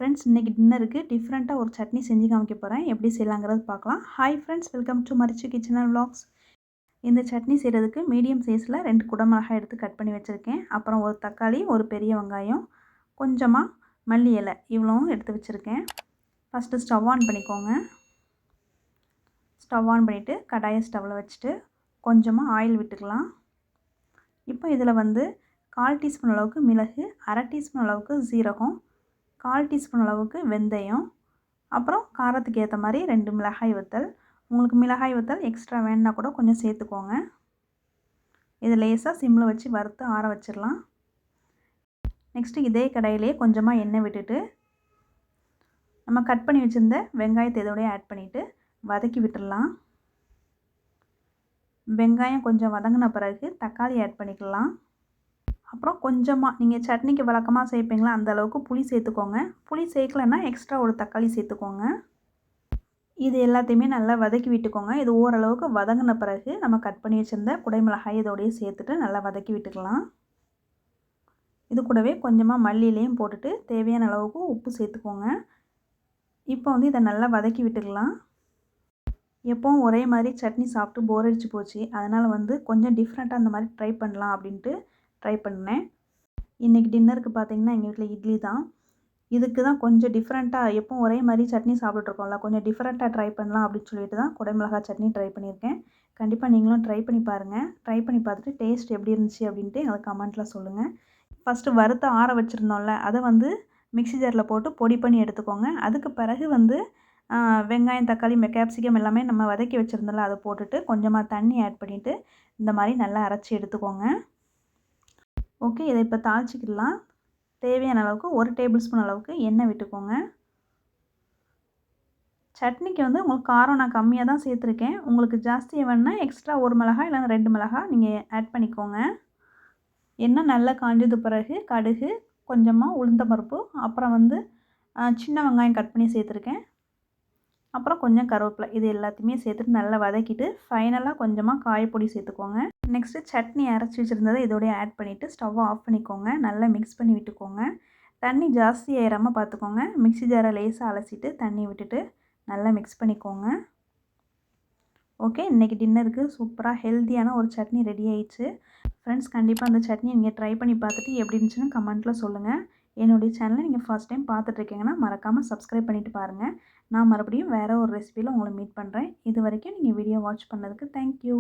Friends, இன்றைக்கி டின்னருக்கு டிஃப்ரெண்ட்டாக ஒரு சட்னி செஞ்சு காமிக்க போகிறேன். எப்படி செய்யலாங்கிறது பார்க்கலாம். ஹாய் ஃப்ரெண்ட்ஸ், வெல்கம் டு மரிச்சு கிச்சன் அண்ட் vlogs. இந்த சட்னி செய்கிறதுக்கு மீடியம் சைஸில் 2 குடமிளகாய் எடுத்து கட் பண்ணி வச்சுருக்கேன். அப்புறம் ஒரு தக்காளி, ஒரு பெரிய வெங்காயம், கொஞ்சமாக மல்லி இலை, இவ்வளவும் எடுத்து வச்சுருக்கேன். ஃபஸ்ட்டு ஸ்டவ் ஆன் பண்ணிக்கோங்க. ஸ்டவ் ஆன் பண்ணிவிட்டு கடாயை ஸ்டவ்வில் வச்சுட்டு கொஞ்சமாக ஆயில் விட்டுக்கலாம். இப்போ இதில் 1/4 டீஸ்பூன் அளவுக்கு மிளகு, 1/2 டீஸ்பூன் அளவுக்கு சீரகம், 1/4 டீஸ்பூன் அளவுக்கு வெந்தயம், அப்புறம் காரத்துக்கு ஏற்ற மாதிரி 2 மிளகாய் வத்தல். உங்களுக்கு மிளகாய் வத்தல் எக்ஸ்ட்ரா வேணுன்னா கூட கொஞ்சம் சேர்த்துக்கோங்க. இதை லேசாக சிம்மில் வச்சு வறுத்து ஆற வச்சிடலாம். நெக்ஸ்ட்டு இதே கடாயிலே கொஞ்சமாக எண்ணெய் விட்டுட்டு நம்ம கட் பண்ணி வச்சுருந்த வெங்காயத்தை இதோடய ஆட் பண்ணிவிட்டு வதக்கி விட்டுடலாம். வெங்காயம் கொஞ்சம் வதங்கின பிறகு தக்காளி ஆட் பண்ணிக்கலாம். அப்புறம் கொஞ்சமாக நீங்கள் சட்னிக்கு வழக்கமாக சேர்ப்பீங்களா அந்த அளவுக்கு புளி சேர்த்துக்கோங்க. புளி சேர்க்கலைன்னா எக்ஸ்ட்ரா ஒரு தக்காளி சேர்த்துக்கோங்க. இது எல்லாத்தையுமே நல்லா வதக்கி விட்டுக்கோங்க. இது ஓரளவுக்கு வதங்கின பிறகு நம்ம கட் பண்ணி வச்சுருந்த குடைமிளகாய் இதோடய சேர்த்துட்டு நல்லா வதக்கி விட்டுக்கலாம். இது கூடவே கொஞ்சமாக மல்லியிலையும் போட்டுட்டு தேவையான அளவுக்கு உப்பு சேர்த்துக்கோங்க. இப்போ இதை நல்லா வதக்கி விட்டுக்கலாம். எப்போவும் ஒரே மாதிரி சட்னி சாப்பிட்டு போர் அடிச்சு போச்சு. அதனால் கொஞ்சம் டிஃப்ரெண்ட்டாக அந்த மாதிரி ட்ரை பண்ணலாம் அப்படின்ட்டு ட்ரை பண்ணேன். இன்றைக்கி டின்னருக்கு பார்த்திங்கன்னா எங்கள் வீட்டில் இட்லி தான். இதுக்கு தான் கொஞ்சம் டிஃப்ரெண்ட்டாக, எப்போவும் ஒரே மாதிரி சட்னி சாப்பிட்டுட்ருக்கோம்ல, கொஞ்சம் டிஃப்ரெண்ட்டாக ட்ரை பண்ணலாம் அப்படின்னு சொல்லிட்டு தான் குடைமிளகாய் சட்னி ட்ரை பண்ணியிருக்கேன். கண்டிப்பாக நீங்களும் ட்ரை பண்ணி பாருங்கள். ட்ரை பண்ணி பார்த்துட்டு டேஸ்ட் எப்படி இருந்துச்சு அப்படின்ட்டு எங்களுக்கு கமெண்ட்டில் சொல்லுங்கள். ஃபஸ்ட்டு வறுத்து ஆற வச்சுருந்தோம்ல, அதை மிக்ஸி ஜாரில் போட்டு பொடி பண்ணி எடுத்துக்கோங்க. அதுக்கு பிறகு வெங்காயம், தக்காளி, கேப்சிகம் எல்லாமே நம்ம வதக்கி வச்சுருந்தோம்ல, அதை போட்டுட்டு கொஞ்சமாக தண்ணி ஆட் பண்ணிவிட்டு இந்த மாதிரி நல்லா அரைச்சி எடுத்துக்கோங்க. ஓகே, இதை இப்போ தாளிச்சிக்கலாம். தேவையான அளவுக்கு 1 டேபிள் ஸ்பூன் அளவுக்கு எண்ணெய் விட்டுக்கோங்க. சட்னிக்கு உங்களுக்கு காரம் நான் கம்மியாக தான் சேர்த்துருக்கேன். உங்களுக்கு ஜாஸ்தியாக வேணுன்னா எக்ஸ்ட்ரா 1 மிளகாய் இல்லைன்னா 2 மிளகாய் நீங்கள் ஆட் பண்ணிக்கோங்க. எண்ணெய் நல்லா காஞ்சது பிறகு கடுகு, கொஞ்சமாக உளுந்தம்பருப்பு, அப்புறம் சின்ன வெங்காயம் கட் பண்ணி சேர்த்துருக்கேன். அப்புறம் கொஞ்சம் கருவேப்பிலை, இது எல்லாத்தையுமே சேர்த்துட்டு நல்லா வதக்கிட்டு ஃபைனலாக கொஞ்சமாக காயப்பொடி சேர்த்துக்கோங்க. நெக்ஸ்ட்டு சட்னி அரைச்சி வச்சுருந்ததை இதோடய ஆட் பண்ணிவிட்டு ஸ்டவ்வை ஆஃப் பண்ணிக்கோங்க. நல்லா மிக்ஸ் பண்ணி விட்டுக்கோங்க. தண்ணி ஜாஸ்தி ஏறாமல் பார்த்துக்கோங்க. மிக்ஸி ஜாரை லேசாக அலசிட்டு தண்ணி விட்டுட்டு நல்லா மிக்ஸ் பண்ணிக்கோங்க. ஓகே, இன்றைக்கி டின்னருக்கு சூப்பராக ஹெல்த்தியான ஒரு சட்னி ரெடி ஆயிடுச்சு. ஃப்ரெண்ட்ஸ், கண்டிப்பாக அந்த சட்னி நீங்கள் ட்ரை பண்ணி பார்த்துட்டு எப்படி இருந்துச்சுன்னு கமெண்ட்டில் சொல்லுங்கள். என்னுடைய சேனலை நீங்கள் ஃபர்ஸ்ட் டைம் பார்த்துட்ருக்கீங்கன்னா மறக்காமல் சப்ஸ்கிரைப் பண்ணிவிட்டு பாருங்கள். நான் மறுபடியும் வேறு ஒரு ரெசிபியில் உங்களை மீட் பண்ணுறேன். இது வரைக்கும் நீங்கள் வீடியோ வாட்ச் பண்ணதுக்கு தேங்க்யூ.